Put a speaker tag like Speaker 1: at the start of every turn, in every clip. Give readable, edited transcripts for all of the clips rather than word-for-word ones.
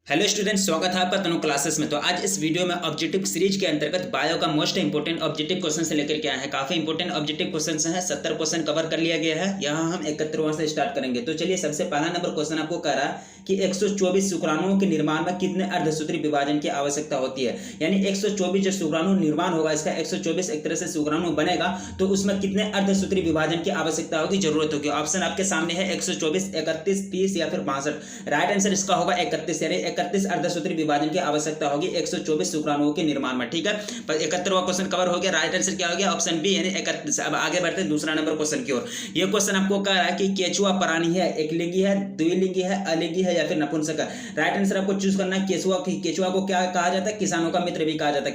Speaker 1: Hello students, स्वागत है आपका तनु क्लासेस में। तो आज इस वीडियो में ऑब्जेक्टिव सीरीज के अंतर्गत बायो का मोस्ट इंपोर्टेंट ऑब्जेक्टिव क्वेश्चन से लेकर के आए हैं। काफी इंपोर्टेंट ऑब्जेक्टिव क्वेश्चन हैं, 70 क्वेश्चन कवर कर लिया गया है। यहाँ हम 71वां से स्टार्ट करेंगे। तो चलिए, सबसे पहला नंबर क्वेश्चन आपको कह रहा है कि 124 शुक्राणुओं के निर्माण में कितने अर्धसूत्री विभाजन की आवश्यकता होती है। यानी 124 जो शुक्राणु निर्माण होगा, इसका 124 एक तरह से शुक्राणु बनेगा, तो उसमें कितने अर्धसूत्री विभाजन की आवश्यकता होगी, जरूरत होगी। ऑप्शन आपके सामने है 124, 31, 30 या फिर 62। राइट आंसर इसका होगा 31, यानी 31 अर्धसूत्री विभाजन की आवश्यकता होगी 124 शुक्राणुओं के निर्माण में। ठीक है, 71वां क्वेश्चन कवर हो गया। राइट आंसर क्या हो गया? ऑप्शन बी, यानी 31। अब आगे बढ़ते हैं दूसरा नंबर क्वेश्चन की ओर। ये क्वेश्चन आपको कह रहा है कि केचुआ प्राणी है, एकलिंगी है, द्विलिंगी है, अलिंगी है या फिर नपुंसक है। राइट आंसर आपको चूज करना है। केचुआ को क्या कहा जाता है? किसानों का मित्र भी कहा जाता है।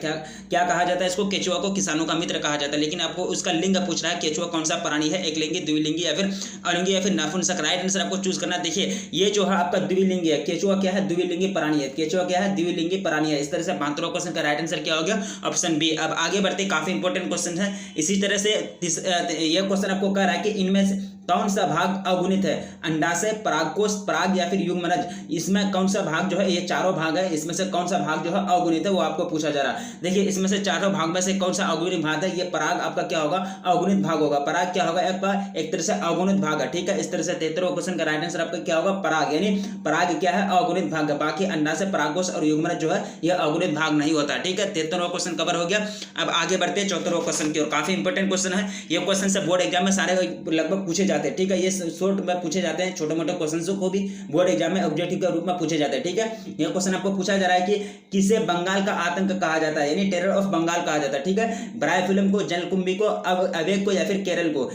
Speaker 1: क्या कहा जाता है इसको? केचुआ को किसानों का मित्र कहा जाता है। लेकिन आपको उसका लिंग पूछ रहा है, केचुआ कौन सा प्राणी है, एकलिंगी, द्विलिंगी या फिर अलिंगी या फिर नपुंसक। राइट आंसर आपको चूज करना है। देखिए, ये जो है आपका द्विलिंगी है। केचुआ क्या है? द्विलिंगी प्राणी है। केचुआ क्या है? द्विलिंगी प्राणी है। इस तरह से 72वां क्वेश्चन का राइट आंसर क्या हो गया? Option B. अब आगे बढ़ते, काफी इंपॉर्टेंट क्वेश्चन है। इसी तरह से यह क्वेश्चन आपको कह रहा है कि इनमें से कौन सा भाग अगुणित है? अंडाशय, परागकोश, पराग या फिर युग्मनज। इसमें कौन सा भाग जो है, ये चारों भाग है, इसमें से कौन सा भाग जो है अगुणित है, वो आपको पूछा जा रहा है। देखिए, इसमें से चारों भाग में से कौन सा अगुणित भाग है? ये पराग आपका क्या होगा? अगुणित भाग होगा। पराग क्या होगा? एक तरह से अगुणित भाग है। ठीक है, इस तरह से 73वां क्वेश्चन का राइट आंसर आपका क्या होगा? पराग, यानी पराग क्या है? अगुणित भाग है। बाकी अंडाशय, परागकोश और युग्मनज जो है यह अगुणित भाग नहीं होता। ठीक है, 73वां क्वेश्चन कवर हो गया। अब आगे बढ़ते हैं 74वां क्वेश्चन की ओर। काफी इंपॉर्टेंट क्वेश्चन है। ये क्वेश्चन से बोर्ड एग्जाम में सारे लगभग पूछे जाते हैं। ठीक है, ये शॉर्ट में पूछे जाते हैं, छोटे मोटे क्वेश्चंस को भी बोर्ड एग्जाम में ऑब्जेक्टिव के रूप में पूछे जाते हैं। ठीक है, यह क्वेश्चन आपको पूछा जा रहा है कि किसे बंगाल का आतंक कहा जाता है, यानी टेरर ऑफ बंगाल कहा जाता है। ठीक है, ब्रायफिल्म को, जलकुंभी को, अवेग को या फिर केरल को।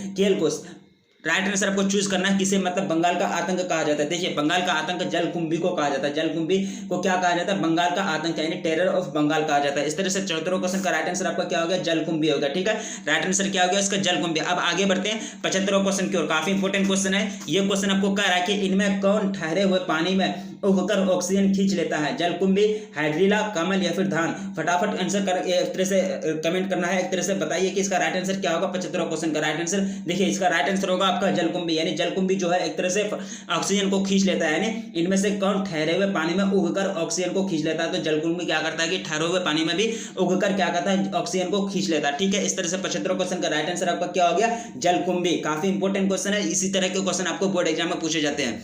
Speaker 1: राइट आंसर आपको चूज करना है। किसे मतलब बंगाल का आतंक कहा जाता है? देखिए, बंगाल का आतंक जलकुंभी को कहा जाता है। जलकुंभी को क्या कहा जाता है? बंगाल का आतंक, यानी टेरर ऑफ बंगाल कहा जाता है। इस तरह से 74वां क्वेश्चन का राइट आंसर आपका क्या हो गया? जलकुंभी हो गया। ठीक है, राइट आंसर क्या हो गया इसका? जलकुंभी। अब आगे बढ़ते हैं 75वां क्वेश्चन की ओर। काफी इंपॉर्टेंट क्वेश्शन है। ये क्वेश्चन आपको कह रहा है कि इनमें कौन ठहरे हुए पानी में उगकर ऑक्सीजन खींच लेता है? जलकुंभी, हाइड्रीला, कमल या फिर धान। फटाफट आंसर कर, एक तरह से कमेंट करना है। एक तरह से बताइए कि इसका राइट आंसर क्या होगा 75वां क्वेश्चन का राइट आंसर। देखिए, इसका राइट आंसर होगा आपका जलकुंभी, यानी जलकुंभी जो है एक तरह से ऑक्सीजन को खींच लेता है। यानी इनमें से कौन ठहरे हुए पानी में उगकर ऑक्सीजन को खींच लेता है? तो जलकुंभी क्या करता है कि ठहरे हुए पानी में भी उगकर क्या करता है? ऑक्सीजन को खींच लेता है। ठीक है, इस तरह से 75वां क्वेश्चन का राइट आंसर आपका क्या हो गया? जलकुंभी। काफी इंपॉर्टेंट क्वेश्चन है। इसी तरह के क्वेश्चन आपको बोर्ड एग्जाम में पूछे जाते हैं।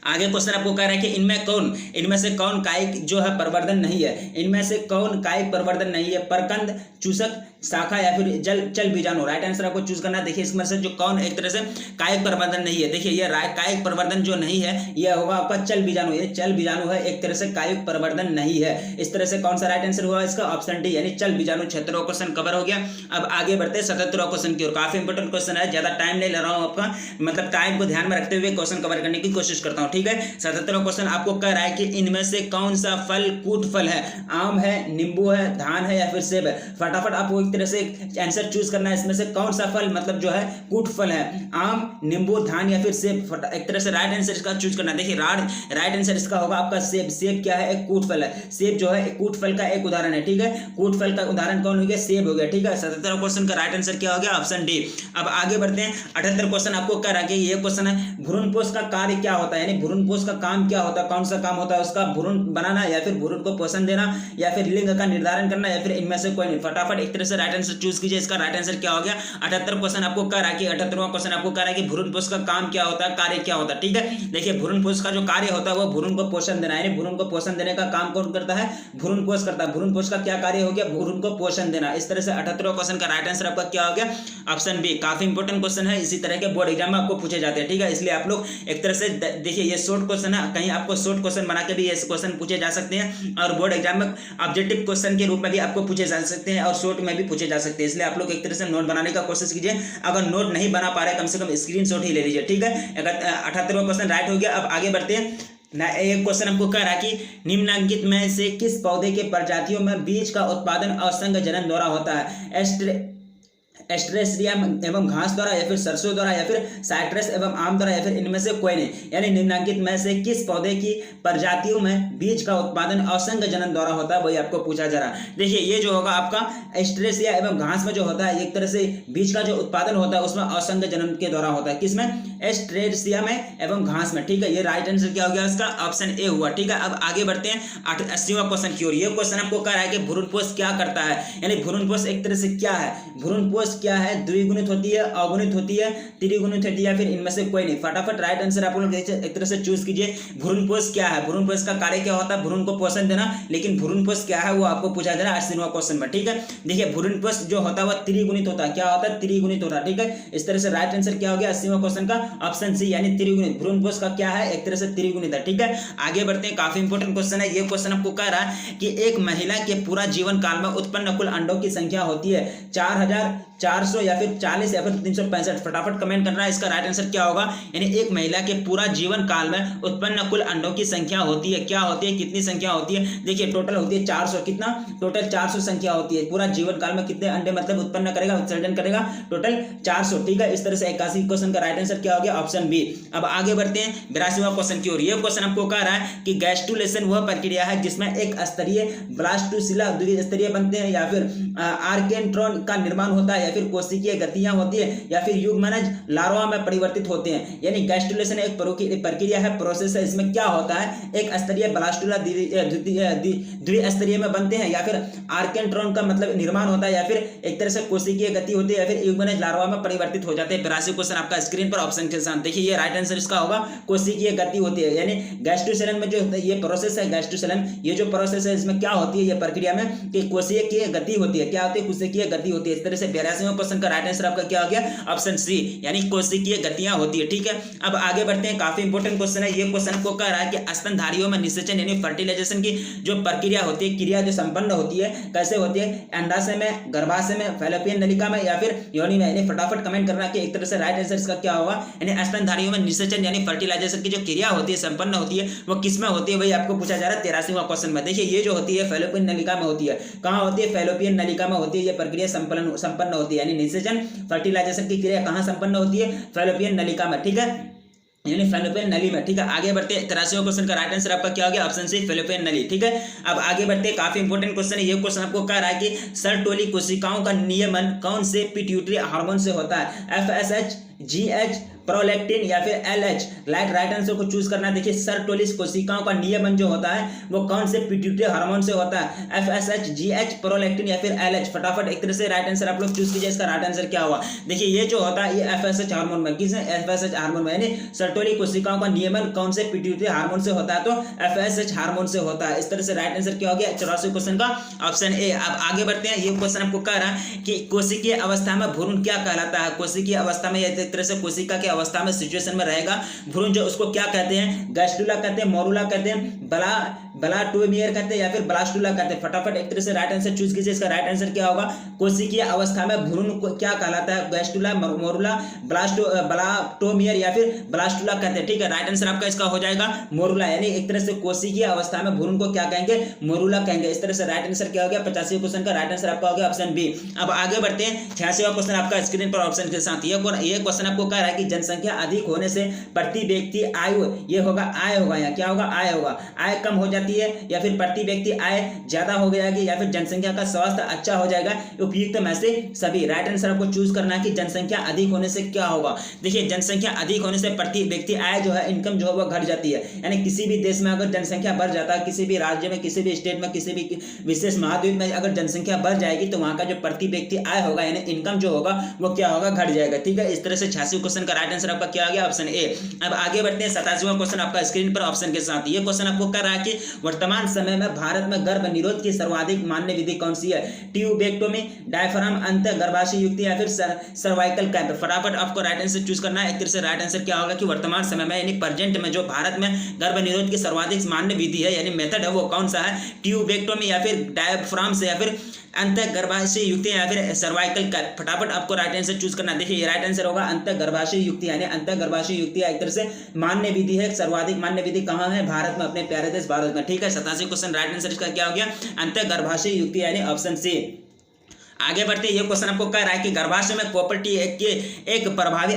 Speaker 1: आगे क्वेश्चन आपको कह रहा है कि इनमें से कौन कायिक जो है प्रवर्धन नहीं है? इनमें से कौन कायिक प्रवर्धन नहीं है? परकंद, चूसक, शाखा या फिर चल बीजाणु। राइट आंसर आपको चूज करना है। देखिए, इसमें से जो कौन एक तरह से कायिक प्रवर्धन नहीं है, देखिए ये कायिक प्रवर्धन जो नहीं है, यह होगा आपका चल बीजाणु। ये चल बीजाणु है, एक तरह से कायिक प्रवर्धन नहीं है। इस तरह से कौन सा राइट आंसर हुआ इसका? ऑप्शन डी, यानी चल बीजाणु। 76वां क्वेश्चन कवर हो गया। अब आगे बढ़ते हैं 77वां क्वेश्चन की ओर। काफी इंपॉर्टेंट क्वेश्चन है, ज्यादा टाइम नहीं ले रहा हूं आपका, मतलब टाइम को ध्यान में रखते हुए क्वेश्चन कवर करने की कोशिश करता हूं। ठीक है, 77वां क्वेश्चन आपको कह रहा है कि इनमें से कौन सा फल कूट फल है? आम है, नींबू है, धान है या फिर सेब है। फटाफट आपको एक तरह से आंसर चूज करना है। इसमें से कौन सा फल मतलब जो है कूट फल है? आम, नींबू, धान या फिर सेब। एक तरह से राइट आंसर इसका चूज करना है। देखिए, राइट आंसर इसका होगा आपका सेब। सेब क्या है? एक कूट फल है। सेब जो है एक कूट फल का एक उदाहरण है। ठीक है, कूट फल का उदाहरण कौन हो गया? सेब हो गया। ठीक है, 77वां क्वेश्चन का राइट आंसर क्या हो गया? Option D. अब आगे बढ़ते हैं 78 क्वेश्चन आपको कह रहा है कि ये क्वेश्चन है, भ्रूणपोष का कार्य क्या होता है? यानी भ्रूणपोष का काम क्या होता है? कौन सा काम होता है उसका? भ्रूण बनाना या फिर भ्रूण को पोषण देना या फिर लिंग का निर्धारण करना या फिर इनमें से कोई नहीं। फटाफट एक तरह से राइट आंसर चूज कीजिए। इसका राइट आंसर क्या हो गया? 78 क्वेश्चन आपको कह रहा है कि 78वां क्वेश्चन आपको कह रहा है कि भ्रूणपोष का काम क्या होता है, कार्य क्या होता है। ठीक है, देखिए, भ्रूणपोष का जो कार्य होता है वो भ्रूण को पोषण देना है। यानी भ्रूण को पोषण देने का काम कौन करता है? भ्रूणपोष करता है। भ्रूणपोष का क्या कार्य हो गया? भ्रूण को पोषण देना। इस तरह से 78वां क्वेश्चन का राइट आंसर आपका क्या हो गया? Option B. काफी इंपॉर्टेंट क्वेश्चन है, इसी तरह के बोर्ड एग्जाम में आपको पूछे जाते हैं। ठीक है, इसलिए आप लोग एक तरह से देखिए, ये शॉर्ट क्वेश्चन है, कहीं आपको शॉर्ट क्वेश्चन बना के भी ये क्वेश्चन पूछे जा सकते हैं और बोर्ड एग्जाम में ऑब्जेक्टिव क्वेश्चन के रूप में भी आपको पूछे जा सकते हैं और शॉर्ट में भी पूछे जा सकते हैं। इसलिए आप लोग एक तरह से नोट बनाने का कोशिश कीजिए। अगर नोट नहीं बना पा रहे, कम से कम स्क्रीनशॉट ही ले लीजिए। ठीक है, अगर 78वां क्वेश्चन राइट हो गया। अब आगे बढ़ते हैं। एक क्वेश्चन हमको कह रहा है कि निम्नलिखित में से किस पौधे के प्रजातियों में बीज का उत्पादन असंग जनन द्वारा होता है? एस्ट्रेसिया एवं घास द्वारा या फिर सरसों द्वारा या फिर साइट्रस एवं आम द्वारा या फिर इनमें से कोई नहीं, यानी निम्नलिखित में से किस पौधे की प्रजातियों में बीज का उत्पादन असंग जनन द्वारा होता है, वही आपको पूछा जा रहा है। देखिए ये जो होगा आपका एस्ट्रेसिया एवं घास में जो होता है एक तरह से बीज का जो उत्पादन होता है उसमें असंग जनन के द्वारा होता है। किसमें? एस्ट्रेसिया में एवं घास में। ठीक है, ये राइट आंसर क्या हो गया इसका? ऑप्शन ए हुआ। ठीक है, अब आगे बढ़ते हैं 80वां क्वेश्चन की ओर। ये क्वेश्चन आपको कह रहा है कि भ्रूणपोष क्या करता है, यानी भ्रूणपोष एक तरह से क्या है, भ्रूणपोष क्या है, द्विगुणित होती है, अगुणित होती है, त्रिगुणित होती है, फिर इनमें से कोई नहीं। फटाफट राइट आंसर आप लोग एक तरह से चूज कीजिए। भ्रूणपोष क्या है, भ्रूणपोष का कार्य क्या होता है? भ्रूण को पोषण देना, लेकिन भ्रूणपोष क्या है वो आपको पूछा जा रहा है 80वां क्वेश्चन में। ठीक है, देखिए भ्रूणपोष जो होता है वह त्रिगुणित होता है। क्या होता है? त्रिगुणित होता है। ठीक है, इस तरह से राइट आंसर क्या हो गया 80वां क्वेश्चन का? ऑप्शन सी, यानी त्रिगुणित। भ्रूणपोष का क्या है? एक तरह से त्रिगुणित है। ठीक है, आगे बढ़ते हैं, काफी इंपॉर्टेंट क्वेश्चन है ये। क्वेश्चन आपको कह रहा है कि एक महिला के पूरा जीवन काल में उत्पन्न कुल अंडों की संख्या होती है 4400 या फिर 40 या फिर 365। फटाफट कमेंट करना है इसका राइट आंसर क्या होगा। यानी एक महिला के पूरा जीवन काल में उत्पन्न कुल अंडों की संख्या होती है, क्या होती है, कितनी संख्या होती है? देखिए टोटल होती है 400। कितना? टोटल 400 संख्या होती है। पूरा जीवन काल में कितने अंडे मतलब उत्पन्न करेगा, उत्सर्जन करेगा? टोटल 400। ठीक है, इस तरह से 81 क्वेश्चन का राइट आंसर क्या हो गया? Option B. अब आगे बढ़ते हैं 82वां क्वेश्चन की ओर। ये क्वेश्चन आपको कह रहा है कि गैस्ट्रुलेशन वह प्रक्रिया है जिसमें एक स्तरीय ब्लास्टोसिला द्विस्तरीय बनते हैं, या फिर आर्केंट्रॉन का निर्माण होता है, या फिर कोशिकीय गतियां होती है, या फिर युग्मनज लार्वा में परिवर्तित होते हैं। यानी गैस्ट्रुलेशन एक प्रक्रिया है, प्रोसेस है। इसमें क्या होता है? एक स्तरीय ब्लास्टुला द्विस्तरीय में बनते हैं, या फिर आर्केंट्रॉन का मतलब निर्माण होता है, या फिर एक तरह से कोशिकीय गति होती है, या फिर युग्मनज लार्वा में परिवर्तित हो जाते हैं। 82 क्वेश्चन आपका स्क्रीन पर ऑप्शन के साथ। देखिए ये राइट आंसर इसका होगा कोशिकीय गति होती है। यानी गैस्ट्रुलेशन में जो ये प्रोसेस है, गैस्ट्रुलेशन ये जो प्रोसेस है इसमें क्या होती है, ये प्रक्रिया में कि कोशिकीय गति होती है। क्या होती है? कोशिकीय गति होती है। इस तरह से 82वां क्वेश्चन का राइट आंसर आपका क्या हो गया? ऑप्शन सी, यानी कोशिकीय गतियां होती है। ठीक है, अब आगे बढ़ते हैं, काफी इंपॉर्टेंट क्वेश्चन है ये। क्वेश्चन को कह रहा है कि स्तनधारियों में निषेचन यानी फर्टिलाइजेशन की जो प्रक्रिया होती है, क्रिया जो संपन्न होती है, कैसे होती है? अंडाशय में, गर्भाशय में, फैलोपियन नलिका में, या फिर योनि में। यानी फटाफट कमेंट करना कि एक तरह से राइट आंसर इसका क्या होगा। यानी स्तनधारियों में निषेचन यानी फर्टिलाइजेशन की जो क्रिया होती है, संपन्न होती है, वो किसमें होती है, वही आपको पूछा जा रहा है 83वां क्वेश्चन में। देखिए ये जो होती है फैलोपियन नलिका में होती है। कहां होती है? फैलोपियन नलिका में होती है। ये प्रक्रिया संपन्न होती है, यानी निषेचन फर्टिलाइजेशन की क्रिया कहां संपन्न होती है? फैलोपियन नलिका में। ठीक है, यानी फैलोपियन नली में। ठीक है, आगे बढ़ते हैं 83वां क्वेश्चन का राइट आंसर आपका क्या हो गया? ऑप्शन सी, फैलोपियन नली। ठीक है, अब आगे बढ़ते हैं, काफी इंपॉर्टेंट क्वेश्चन है ये। क्वेश्चन आपको कह रहा है कि सर्टोली कोशिकाओं का नियमन कौन से पिट्यूटरी हार्मोन से होता है? FSH, GH, प्रोलैक्टिन या फिर LH। राइट आंसर को चूज करना है। देखिए सर्टोलिस कोशिकाओं का नियमन जो होता है वो कौन से पिट्यूटरी हार्मोन से होता है? FSH, GH, प्रोलैक्टिन या फिर LH। फटाफट एक तरह से राइट आंसर आप लोग चूज कीजिए। इसका राइट आंसर क्या होगा? देखिए ये जो होता है ये FSH हार्मोन में। किस FSH हार्मोन में, यानी सर्टोली कोशिकाओं का नियमन कौन से पिट्यूटरी हार्मोन से होता है? तो FSH हार्मोन से होता है। इस तरह से राइट आंसर क्या हो गया 84 क्वेश्चन का? Option A. अब आगे बढ़ते हैं, ये क्वेश्चन आपको कह रहा है कि कोशिकीय अवस्था में भ्रूण क्या कहलाता है? कोशिकीय अवस्था में एक तरह से कोशिका की अवस्था में सिचुएशन में रहेगा भ्रूण, जो उसको क्या कहते हैं? गैस्ट्रुला कहते हैं, मोरुला कहते हैं, ब्लाटोमियर कहते हैं, या फिर ब्लास्टुला कहते हैं। फटाफट एक तरह से राइट आंसर चूज कीजिए। इसका राइट आंसर क्या होगा? कोशिकीय अवस्था में भ्रूण को क्या कहलाता है? गैस्ट्रुला, मोरुला, ब्लाटोमियर या फिर ब्लास्टुला कहते हैं। ठीक है, राइट आंसर आपका इसका हो जाएगा मोरुला, यानी एक तरह से कोशिकीय अवस्था में भ्रूण को क्या कहेंगे? मोरुला कहेंगे। इस तरह से राइट आंसर क्या हो गया 85 क्वेश्चन का? राइट आंसर आपका हो गया ऑप्शन बी। अब आगे बढ़ते हैं 86वां क्वेश्चन आपका स्क्रीन पर ऑप्शन के साथ। ये क्वेश्चन आपको कह रहा है कि जनसंख्या अधिक होने से प्रति व्यक्ति आयु, ये होगा आय होगा, यहाँ क्या होगा? आय होगा। आय कम हो जाती है, या फिर प्रति व्यक्ति आय ज्यादा हो जाएगी, या फिर जनसंख्या का स्वास्थ्य अच्छा हो जाएगा? उपयुक्त में से सभी। राइट आंसर आपको चूज करना है कि जनसंख्या अधिक होने से क्या होगा। देखिए जनसंख्या अधिक होने से प्रति व्यक्ति आय जो है, इनकम जो है वो घट जाती है। यानी किसी भी देश में अगर जनसंख्या बढ़ जाता है, किसी भी राज्य में, किसी भी स्टेट में, किसी भी विशेष महाद्वीप में अगर जनसंख्या बढ़ जाएगी तो वहां का जो प्रति व्यक्ति आय होगा यानी इनकम जो होगा वो क्या होगा? घट जाएगा। ठीक है, इस तरह से 86 क्वेश्चन का राइट आंसर आपका क्या आ गया? Option A. अब आगे बढ़ते हैं 87वां क्वेश्चन आपका स्क्रीन पर ऑप्शन के साथ। ये क्वेश्चन आपको कह रहा है कि वर्तमान समय में भारत में गर्भ निरोध की सर्वाधिक मान्य विधि कौन सी है? ट्यूबेक्टोमी, डायफ्राम, अंत गर्भाशय युक्ति या फिर सर्वाइकल कैप। फटाफट आपको राइट आंसर चूज करना है। एक तरह से राइट आंसर क्या होगा कि वर्तमान समय में यानी प्रेजेंट में जो भारत में गर्भ निरोध की सर्वाधिक मान्य विधि है यानी मेथड है वो कौन सा है? ट्यूबेक्टोमी या फिर डायफ्राम से या फिर अंत गर्भाशय युक्ति या फिर सर्वाइकल कैप। फटाफट आपको राइट आंसर चूज करना। देखिए ये राइट आंसर होगा अंत गर्भाशय युक्ति, यानी अंत गर्भाशय युक्ति एक तरह से मान्य विधि है। सर्वाधिक मान्य विधि कहाँ है? भारत में, अपने प्यारे देश भारत में। ठीक है, 87 क्वेश्चन राइट आंसर इसका क्या हो गया? अंत गर्भाशय युक्ति यानी ऑप्शन सी। आगे बढ़ते ये क्वेश्चन आपको कह रहा है कि गर्भाशय में कॉपर-टी एक प्रभावी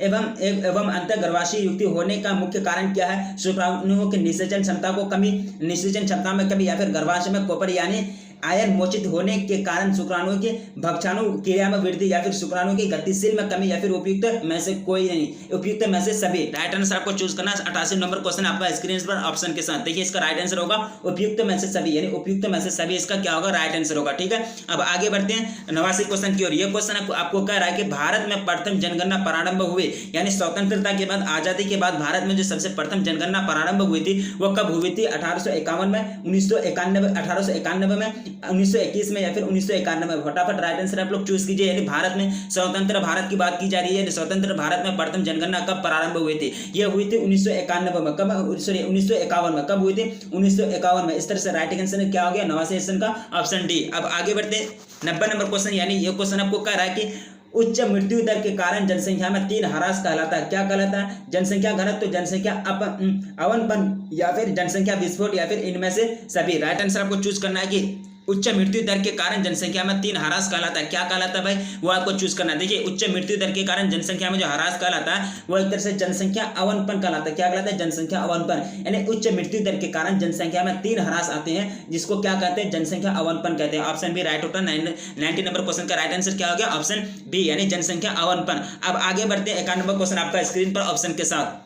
Speaker 1: एवं अंतर गर्भाशय युक्ति होने का मुख्य कारण क्या है? शुक्राणुओं की निषेचन क्षमता में कमी या फिर गर्भाशय में कॉपर यानी आयन मोचित होने के कारण शुक्राणुओं की भक्षाणु क्रिया में वृद्धि या फिर शुक्राणुओं की गतिशील में कमी या फिर उपयुक्त में से कोई नहीं, उपयुक्त में से सभी। राइट आंसर आपको चूज करना है। 88 नंबर क्वेश्चन आपका स्क्रीन पर ऑप्शन के साथ देखिए, इसका राइट आंसर होगा उपयुक्त में से सभी, यानी उपयुक्त में से सभी इसका क्या होगा? राइट आंसर होगा। ठीक है, अब आगे बढ़ते हैं 89 क्वेश्चन की ओर। यह क्वेश्चन आपको कह रहा है कि भारत में प्रथम जनगणना प्रारंभ हुई, यानी स्वतंत्रता के बाद, आजादी के बाद भारत में जो सबसे प्रथम जनगणना प्रारंभ हुई थी वो कब हुई थी? 1851 में, 1991, 1891 में, 1921 में या फिर 1991 में। फटाफट राइट आंसर आप लोग चूज कीजिए। यानी भारत में स्वतंत्र भारत की बात की जा रही है, स्वतंत्र भारत में प्रथम जनगणना कब प्रारंभ हुई थी? यह हुई थी 1991 में। कब? सॉरी 1951 में। कब हुई थी? 1951 में। इस तरह से राइट आंसर क्या हो गया? 89 का ऑप्शन डी। अब आगे बढ़ते 90 नंबर क्वेश्चन, यानी ये क्वेश्चन आपको कह रहा है कि उच्च मृत्यु दर के कारण जनसंख्या में 3 ह्रास कहलाता है। क्या कहलाता है? जनसंख्या घनत्व, जनसंख्या अवनपन या फिर जनसंख्या विस्फोट या फिर इनमें से सभी। राइट आंसर आपको चूज करना है कि उच्च मृत्यु दर के कारण जनसंख्या में 3 ह्रास कहलाता है। क्या कहलाता है भाई? वो आपको चूज करना है। देखिए, उच्च मृत्यु दर के कारण जनसंख्या में जो ह्रास कहलाता है वो एक तरह से जनसंख्या अवनपन कहलाता है। क्या कहलाता है? जनसंख्या अवनपन, यानी उच्च मृत्यु दर के कारण जनसंख्या में 3 ह्रास आते हैं, जिसको क्या कहते हैं? जनसंख्या अवनपन कहते हैं। ऑप्शन बी राइट होता है। 90 नंबर क्वेश्चन का राइट आंसर क्या हो गया? ऑप्शन बी, यानी जनसंख्या अवनपन। अब आगे बढ़ते हैं 91 नंबर क्वेश्चन आपका स्क्रीन पर ऑप्शन के साथ।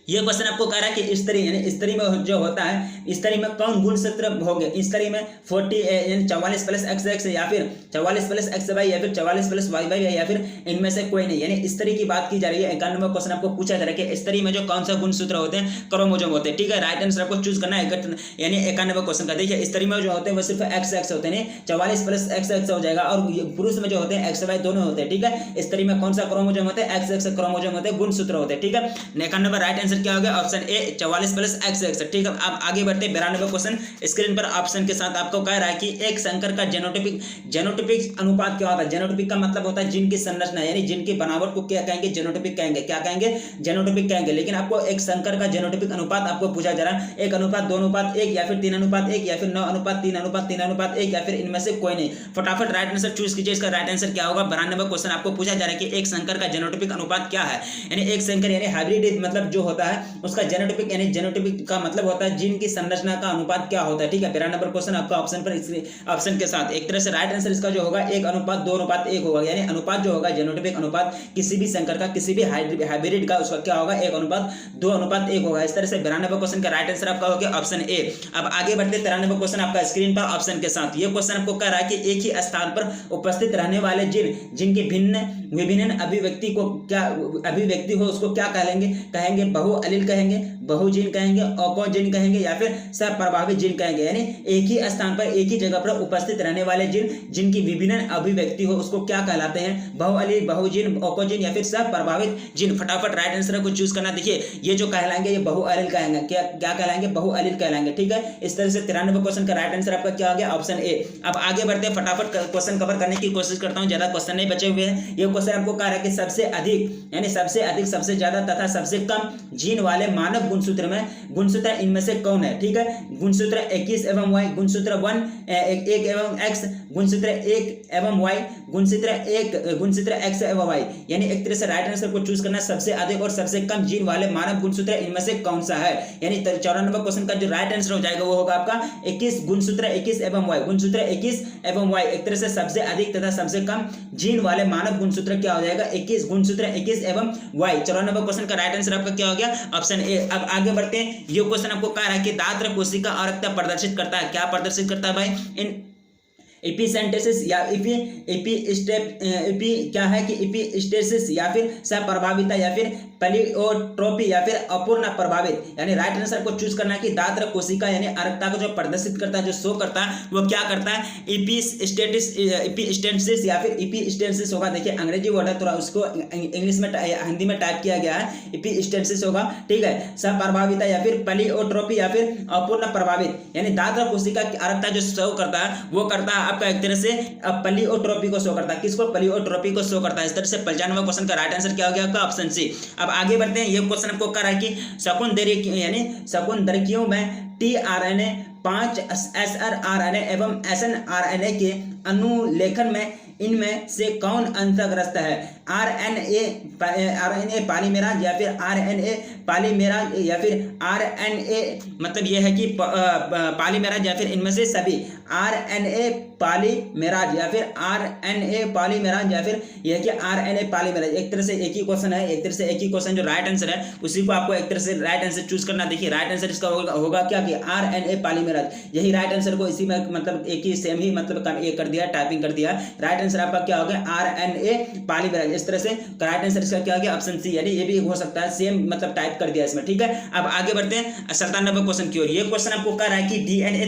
Speaker 1: ये क्वेश्चन आपको कह रहा है कि स्त्री, यानी स्त्री में जो होता है, स्त्री में कौन गुणसूत्र होंगे? स्त्री में 40 यानी 44 प्लस XX या फिर 44 प्लस XY या फिर 44 प्लस YY या फिर इनमें से कोई नहीं, यानी स्त्री की बात की जा रही है। 91 क्वेश्चन आपको पूछा जा रहा है कि स्त्री में जो कौन सा गुणसूत्र होते हैं? क्रोमोसोम होते हैं। ठीक है, राइट आंसर आपको चूज करना है। यानी 91 क्वेश्चन का देखिए, स्त्री में जो होते हैं वो सिर्फ XX होते हैं, 44 प्लस XX हो जाएगा, और पुरुष में जो होते हैं XY दोनों होते हैं। ठीक है, स्त्री में कौन सा क्रोमोसोम होते हैं? XX क्रोमोसोम होते हैं, गुणसूत्र होते हैं। ठीक है, 91 राइट आंसर क्या हो गया? Option A 44 plus XX। ठीक है, अब आगे बढ़ते 92 क्वेश्चन स्क्रीन पर ऑप्शन के साथ आपको कह रहा है कि एक संकर का जेनोटाइपिक अनुपात क्या होता है? जेनोटाइपिक का मतलब होता है जिन की संरचना, यानी जिन की बनावट को क्या कहेंगे? जेनोटाइपिक कहेंगे। क्या कहेंगे? जेनोटाइपिक कहेंगे। लेकिन आपको एक संकर का जेनोटाइपिक अनुपात आपको पूछा जा रहा है, 1:2:1 या फिर 3:1 या फिर 9:3:3:1 या फिर इनमें से कोई नहीं। फटाफट राइट आंसर चूज कीजिए। इसका राइट आंसर क्या होगा? 92 क्वेश्चन आपको पूछा जा रहा है कि एक संकर का जेनोटाइपिक अनुपात क्या है? यानी एक संकर यानी हाइब्रिड मतलब जो होता है उसका जेनोटाइपिक, यानी जेनोटाइपिक का मतलब होता है जिन की संरचना का अनुपात क्या होता है। ठीक है, 92 नंबर क्वेश्चन आपका ऑप्शन पर ऑप्शन के साथ एक तरह से राइट आंसर इसका जो होगा 1:2:1 होगा, यानी अनुपात जो होगा जेनोटाइपिक अनुपात किसी भी संकर का, किसी भी हाइब्रिड का, उसका क्या होगा? 1:2:1 होगा। इस तरह से 92 क्वेश्चन का राइट आंसर आपका हो गया ऑप्शन ए। अब आगे बढ़ते 93 क्वेश्चन आपका स्क्रीन पर ऑप्शन के साथ। ये क्वेश्चन आपको कह रहा है कि एक ही स्थान पर उपस्थित रहने वाले जिनकी विभिन्न अभिव्यक्ति को क्या अभिव्यक्ति हो उसको क्या कहेंगे? बहुअलील कहेंगे, बहुजीन कहेंगे, ऑकोजीन कहेंगे या फिर सप्रभावित जीन कहेंगे। यानी एक ही स्थान पर एक ही जगह पर उपस्थित रहने वाले जिनकी विभिन्न अभिव्यक्ति हो उसको क्या कहलाते हैं? बहुअलील, बहुजीन, ऑकोजीन या फिर सप्रभावित जीन। फटाफट राइट आंसर को चूज करना। देखिए, ये जो कहलाएंगे ये बहुअलील कहेंगे। क्या कहलाएंगे? बहुअलील कहलाएंगे। ठीक है, इस तरह से 93 क्वेश्चन का राइट आंसर आपका क्या हो गया? Option A. अब आगे बढ़ते हैं, फटाफट क्वेश्चन कवर करने की कोशिश करता हूं, ज्यादा क्वेश्चन नहीं बचे हुए हैं। ये क्वेश्चन आपको कह रहा है कि सबसे अधिक, यानी सबसे अधिक, सबसे ज्यादा तथा सबसे कम जीन वाले मानव गुणसूत्र में गुणसूत्र इनमें से कौन है? ठीक है, गुणसूत्र 21 एवं Y, गुणसूत्र 1 एवं X, गुणसूत्र 1 एवं Y, गुणसूत्र X एवं Y। यानी एक तरह से राइट आंसर को चूज करना, सबसे अधिक और सबसे कम जीन वाले मानव गुणसूत्र इनमें से कौन सा है? यानी 94 क्वेश्चन का जो राइट आंसर हो जाएगा वो होगा आपका 21, गुणसूत्र 21 एवं Y, गुणसूत्र 21 एवं Y। एक तरह से सबसे अधिक तथा सबसे कम जीन वाले मानव गुणसूत्र क्या हो जाएगा? 21, गुणसूत्र 21 एवं Y। 94 क्वेश्चन का राइट आंसर आपका क्या हो गया? Option A. अब आगे बढ़ते हैं। ये क्वेश्चन आपको कह रहा है कि दात्र कोशिका अरक्ता प्रदर्शित करता है। क्या प्रदर्शित करता है भाई? इन एपिसेंटेसिस या क्या है कि एपिस्टेसिस या फिर सप्रभाविता या फिर पलियोट्रोपी या फिर अपूर्ण प्रभावित। यानी राइट आंसर को चूज करना है कि दात्र कोशिका यानी अरक्ता को जो प्रदर्शित करता है, जो शो करता है, वो क्या करता है? एपिस्टेसिस या फिर एपिस्टेसिस होगा। देखिए अंग्रेजी वर्ड है, थोड़ा उसको इंग्लिश में हिंदी में टाइप किया गया है, एपिस्टेसिस होगा। ठीक है, सप्रभाविता या फिर पलियोट्रोपी या फिर अपूर्ण प्रभावित। यानी दात्र कोशिका की अरक्ता जो शो करता है वो करता है आपका एक तरह से पलियोट्रोपी को शो करता है। किसको? पलियोट्रोपी को शो करता है। इस तरह से 95 क्वेश्चन का राइट आंसर क्या हो गया आपका? Option C. अब आगे बढ़ते हैं। ये क्वेश्चन आपको कर रहा है कि शकुनदरी यानी शकुनदरकियों में tRNA 5 srRNA एवं snRNA के अनुलेखन में इनमें से कौन अंतर्ग्रस्त है? आरएनए पॉलीमेराज या फिर आरएनए पॉलीमेराज या फिर आरएनए मतलब यह है कि पॉलीमेराज या फिर इनमें से सभी। आरएनए पॉलीमेराज या फिर आरएनए पॉलीमेराज या फिर यह कि आरएनए पॉलीमेराज। एक तरह से एक ही क्वेश्चन है, एक तरह से एक ही क्वेश्चन जो राइट आंसर है उसी को आपको एक तरह से राइट आंसर चूज करना। देखिए राइट आंसर इसका होगा क्या कि आरएनए पॉलीमेराज, यही राइट आंसर को इसी में मतलब एक ही सेम ही मतलब ये कर दिया, टाइपिंग कर दिया। राइट आंसर आपका क्या हो गया? आरएनए पॉलीमेराज। इस तरह से राइट आंसर इसका क्या हो गया? ऑप्शन सी, यानी ये भी हो सकता है सेम मतलब टाइप कर दिया इसमें, ठीक है। अब आगे बढ़ते हैं 97वें क्वेश्चन की ओर। ये क्वेश्चन आपको कह रहा है कि डीएनए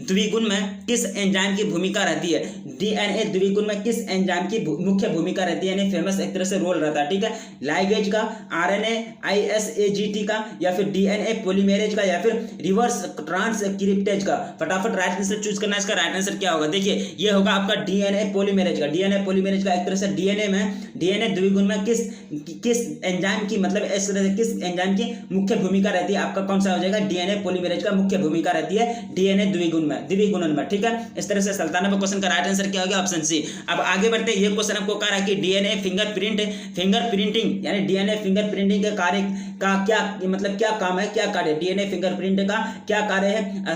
Speaker 1: द्विगुण में किस एंजाइम की भूमिका रहती है? डीएनए द्विगुण में किस एंजाइम की मुख्य भूमिका रहती है, यानी फेमस एक तरह से रोल रहता है, ठीक है। लाइगेज का, आरएनए आईएसएजीटी का, या फिर डीएनए पॉलीमेरेज का, या फिर रिवर्स ट्रांसक्रिप्टेज का। फटाफट राइट आंसर चूज करना है। इसका राइट आंसर क्या होगा? देखिए ये होगा आपका डीएनए पॉलीमेरेज का। डीएनए पॉलीमेरेज का एक तरह से डीएनए द्विगुण में किस एंजाइम की मतलब इस तरह से किस एंजाइम की मुख्य भूमिका रहती है? आपका कौन सा हो जाएगा? डीएनए पॉलीमेरेज का मुख्य भूमिका रहती है डीएनए द्विगुणन में, ठीक है। इस तरह से 97वें क्वेश्चन का राइट आंसर क्या हो गया? Option C. अब आगे बढ़ते हैं। ये क्वेश्चन आपको कह रहा है कि डीएनए फिंगरप्रिंटिंग यानी डीएनए फिंगरप्रिंटिंग के कार्य का क्या मतलब क्या काम है, क्या कार्य? डीएनए फिंगरप्रिंट का क्या कार्य है?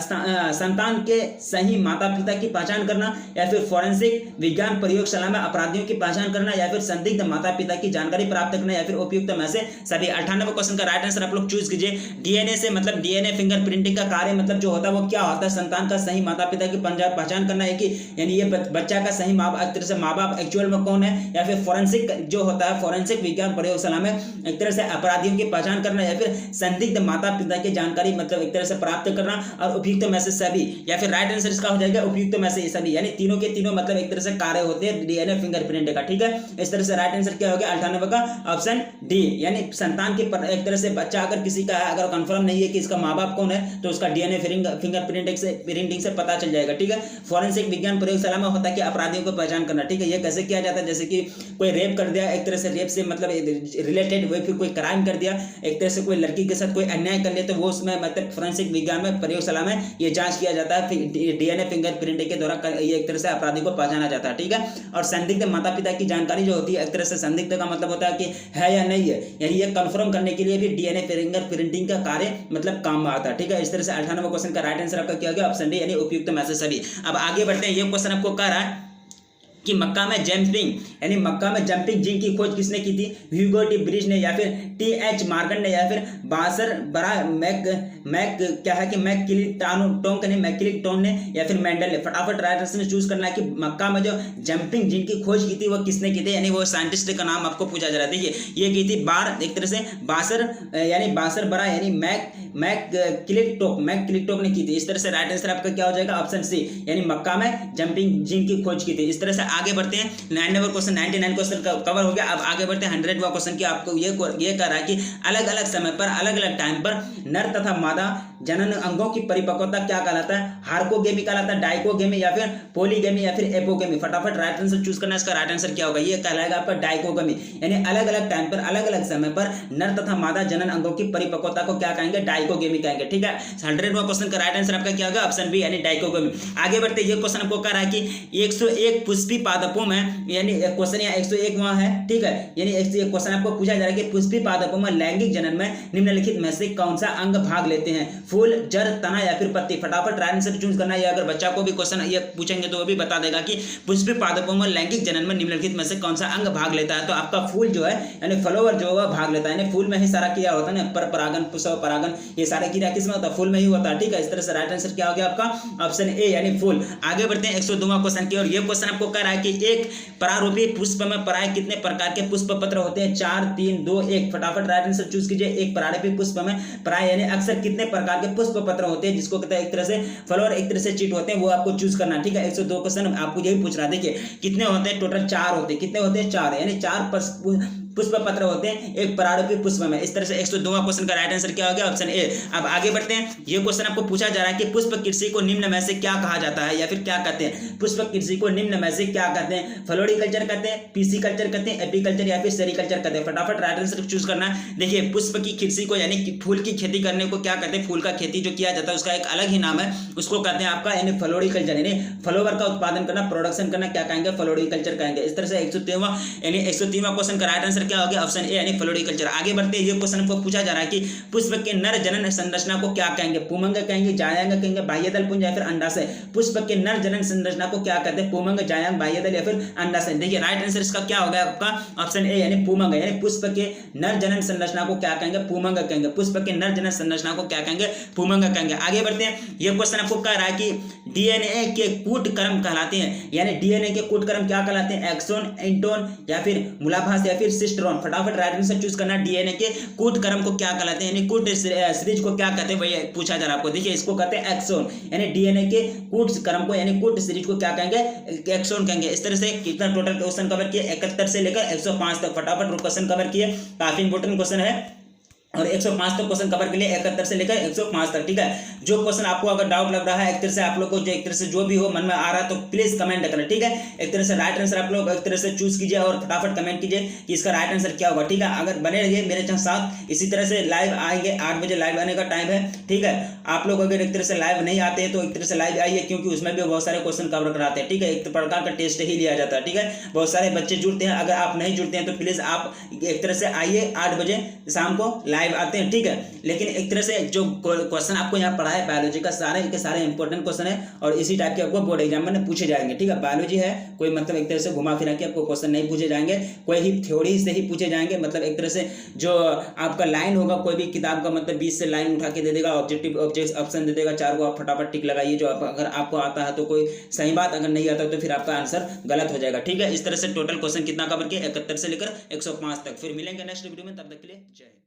Speaker 1: संतान के सही माता पिता की पहचान करना, या फिर फोरेंसिक विज्ञान प्रयोगशाला में अपराधियों की पहचान करना, या फिर संदिग्ध माता पिता की जानकारी प्राप्त करना, या फिर उपयुक्त में से सभी। 98वें क्वेश्चन का राइट आंसर आप लोग चूज कीजिए। डीएनए से मतलब डीएनए फिंगरप्रिंटिंग का कार्य मतलब जो होता है वो क्या होता है? संतान का सही माता पिता की पहचान करना है कि यानी ये बच्चा का सही एक तरह से माँ बाप एक्चुअल में कौन है, या फिर फोरेंसिक जो होता है फोरेंसिक विज्ञान प्रयोगशाला में एक तरह से अपराधियों की पहचान करना, या फिर संदिग्ध माता पिता की जानकारी मतलब एक तरह से प्राप्त करना, और उपयुक्त में से सभी। या फिर राइट आंसर इसका हो जाएगा उपयुक्त में से सभी, यानी तीनों के तीनों मतलब एक तरह से कार्य होते हैं डीएनए फिंगरप्रिंट का, ठीक है। इस तरह से राइट आंसर क्या हो गया 98 का? ऑप्शन डी, यानी संतान की एक तरह से बच्चा अगर किसी का है, अगर कंफर्म नहीं है कि इसका माँ बाप कौन है, तो उसका डीएनए फिंगरप्रिंटिंग से पता चल जाएगा, ठीक है। फोरेंसिक विज्ञान प्रयोगशाला में होता है कि अपराधियों को पहचान करना, ठीक है। ये कैसे किया जाता है? जैसे कि कोई रेप कर दिया, एक तरह से रेप से मतलब रिलेटेड, वही फिर कोई क्राइम कर दिया, एक तरह से कोई लड़की के साथ कोई अन्याय कर लिया, तो वो उसमें मतलब फोरेंसिक विज्ञान में प्रयोगशाला में ये जांच किया जाता है, डीएनए फिंगरप्रिंटिंग के द्वारा ये एक तरह से अपराधी को पहचाना जाता है, ठीक है। और संदिग्ध माता पिता की जानकारी जो होती है एक तरह से संदिग्ध का मतलब होता है कि है या नहीं है, यानी ये कंफर्म करने के लिए भी डीएनए फिंगरप्रिंटिंग का कार्य मतलब काम में आता है, ठीक है। इस तरह से 98वें क्वेश्चन का राइट आंसर आपका क्या हो गया? ऑप्शन डी, यानी उपयुक्त में से सभी। अब आगे बढ़ते हैं। ये क्वेश्चन आपको कह रहा है कि मक्का में जंपिंग जिंक की खोज किसने की थी? ह्यूगो डी ब्रिज ने, या फिर टीएच मॉर्गन ने, या फिर बासर बरा मैकक्लिंटन ने, या फिर मेंडल ने। फटाफट राइट आंसर चूज करना है कि मक्का में जो जंपिंग जिंक की खोज की थी वो किसने की थी, यानी वो साइंटिस्ट का नाम आपको पूछा जा रहा है। देखिए ये की थी एक तरह से बासर बरा यानी मैकक्लिंटन ने की थी। इस तरह से राइट आंसर आपका क्या हो जाएगा? ऑप्शन सी, यानी मक्का में जंपिंग जिंक की खोज की थी। इस तरह से आगे बढ़ते हैं। 99 क्वेश्चन कवर हो गया। अब आगे बढ़ते हैं 100वां क्वेश्चन की। आपको ये कह रहा है कि अलग अलग समय पर अलग अलग टाइम पर नर तथा मादा जनन अंगों की परिपक्वता क्या कहलाता है? हार्कोगेमी कहलाता है, डाइकोगेमी, या फिर पॉलीगेमी, या फिर एपोगेमी। फटाफट राइट आंसर चूज करना है। इसका राइट आंसर क्या होगा? ये कहलाएगा आपका डाइकोगेमी, यानी अलग अलग टाइम पर अलग अलग समय पर नर तथा मादा जनन अंगों की परिपक्वता को क्या कहेंगे? डाइकोगेमी कहेंगे, ठीक है। 100वां क्वेश्चन का राइट आंसर आपका क्या होगा? ऑप्शन बी, यानी डाइकोगेमी। आगे बढ़ते ये क्वेश्चन आपको कह रहा है कि 101 पुष्पी पादपों में, यानी क्वेश्चन यहाँ 101 वहां है, ठीक है। यानी क्वेश्चन आपको पूछा जा रहा है कि पुष्पी पादपों में लैंगिक जनन में निम्नलिखित में से कौन सा अंग भाग लेते हैं? फूल, जड़, तना, या फिर पत्ती। फटाफट राइट आंसर चूज करना है। अगर बच्चा को भी क्वेश्चन ये पूछेंगे तो वो भी बता देगा कि पुष्पी पादपों में लैंगिक जनन में निम्नलिखित में से कौन सा अंग भाग लेता है। तो आपका फूल जो है यानी फ्लावर जो है भाग लेता है, यानी फूल में ही सारा क्रिया होता है ना, पर परागन, पुष्प परागन, ये सारे क्रिया किसमें होता है? फूल में ही होता है, ठीक है। इस तरह से राइट आंसर क्या हो गया आपका? ऑप्शन ए, यानी फूल। आगे बढ़ते हैं 102वां क्वेश्चन की ओर। ये क्वेश्चन आपको कह रहा है कि एक परारूपी पुष्प में प्राय कितने प्रकार के पुष्प पत्र होते हैं? 4, 3, 2, 1। फटाफट राइट आंसर चूज कीजिए। एक परारूपी पुष्प में प्राय यानी अक्सर कितने प्रकार के पुष्प पत्र होते हैं, जिसको कहते हैं एक तरह से फ्लावर, एक तरह से चीट होते हैं, वो आपको चूज करना, ठीक है। 102 क्वेश्चन आपको यही पूछ रहा है। देखिए कितने होते हैं? टोटल 4 होते हैं। कितने होते हैं? 4, यानी 4 पुष्प पत्र होते हैं, एक परारूपी पुष्प में। इस तरह से 102वां क्वेश्चन का राइट आंसर क्या हो गया? Option A. अब आगे बढ़ते हैं। ये क्वेश्चन आपको पूछा जा रहा है कि पुष्प कृषि को निम्न में से क्या कहा जाता है या फिर क्या कहते हैं? पुष्प कृषि को निम्न में से क्या कहते हैं? फ्लोरिकल्चर कहते हैं, पीसी कल्चर कहते हैं, एपीकल्चर या फिर सेरिकल्चर कहते हैं? फटाफट राइट आंसर चूज करना है। देखिए, पुष्प की कृषि को यानी कि फूल की खेती करने को क्या कहते हैं? फूल का खेती जो किया जाता है उसका एक अलग ही नाम है, उसको कहते हैं आपका यानी फ्लोरिकल्चर, यानी फ्लावर का उत्पादन करना, प्रोडक्शन करना, क्या कहेंगे? फ्लोरिकल्चर कहेंगे। इस तरह से 103वां क्वेश्चन का राइट आंसर क्या हो गया? ऑप्शन ए यानी फ्लोरिकल्चर। आगे बढ़ते हैं। ये क्वेश्चन आपको पूछा जा रहा है कि पुष्प के नर जनन संरचना को क्या कहेंगे? पुमंग कहेंगे, जायांग कहेंगे, बाह्यदल पुंज या फिर अंडाशय? पुष्प के नर जनन संरचना को क्या कहते हैं? पुमंग, जायांग, बाह्यदल या फिर अंडाशय? देखिए, राइट आंसर इसका क्या होगा आपका? ऑप्शन ए यानी पुमंग, यानी पुष्प के नर जनन संरचना को क्या कहेंगे? पुमंग कहेंगे। पुष्प के नर जनन संरचना को क्या कहेंगे? पुमंग कहेंगे। आगे बढ़ते हैं। यह क्वेश्चन आपको कह रहा है कि डीएनए के कूट क्रम कहलाते हैं, यानी डीएनए के कूट क्रम क्या कहलाते हैं? एक्सोन, इंटोन या फिर मूलाभास या फिर सिस्टरोन? फटाफट राइट आंसर चूज करना। डीएनए के कूट क्रम को क्या कहलाते हैं, यानी कूट सीरीज को क्या कहते हैं, वही पूछा जा रहा है आपको। देखिए, इसको कहते हैं एक्सोन, यानी डीएनए के कूट क्रम को यानी कूट सीरीज को क्या कहेंगे? एक्सोन कहेंगे। इस तरह से कितना टोटल क्वेश्चन कवर किए? 71 से लेकर 105 तक फटाफट क्वेश्चन कवर किए। काफी इंपोर्टेंट क्वेश्चन है और 105 तक क्वेश्चन कवर के लिए 71 से लेकर 105 तक, ठीक है। जो क्वेश्चन आपको अगर डाउट लग रहा है, एक तरह से आप लोग को जो एक तरह से जो भी हो मन में आ रहा है, तो प्लीज कमेंट करना, ठीक है। एक तरह से राइट आंसर आप लोग एक तरह से चूज कीजिए और फटाफट कमेंट कीजिए कि इसका राइट आंसर क्या होगा, ठीक है। अगर बने रहिए मेरे साथ, इसी तरह से लाइव आएंगे 8 बजे लाइव आने का टाइम है, ठीक है। आप लोग अगर एक तरह से लाइव नहीं आते हैं तो एक तरह से लाइव आइए, क्योंकि उसमें भी बहुत सारे क्वेश्चन कवर कराते हैं, ठीक है। एक प्रकार का टेस्ट ही लिया जाता है, ठीक है। बहुत सारे बच्चे जुड़ते हैं, अगर आप नहीं जुड़ते हैं तो प्लीज आप एक तरह से आइए 8 बजे शाम को लाइव आते हैं, ठीक है। लेकिन एक तरह से जो क्वेश्चन आपको यहाँ पढ़ा है बायोलॉजी का, सारे के सारे इंपॉर्टेंट क्वेश्चन है और इसी टाइप के आपको बोर्ड एग्जाम में पूछे जाएंगे, ठीक है। बायोलॉजी है, कोई मतलब एक तरह से घुमा फिरा के आपको क्वेश्चन नहीं पूछे जाएंगे, कोई ही थ्योरी से ही पूछे जाएंगे। मतलब एक तरह से जो आपका लाइन होगा, कोई भी किताब का मतलब 20 से लाइन उठा के दे देगा, ऑब्जेक्टिव ऑप्शन दे देगा 4 को, आप फटाफट टिक लगाइए। जो अगर आपको आता है तो कोई सही बात, अगर नहीं आता तो फिर आपका आंसर गलत हो जाएगा, ठीक है। इस तरह से टोटल क्वेश्चन कितना कवर किया? 71 से लेकर 105 तक। फिर मिलेंगे नेक्स्ट वीडियो में, तब तक के लिए जय हिंद।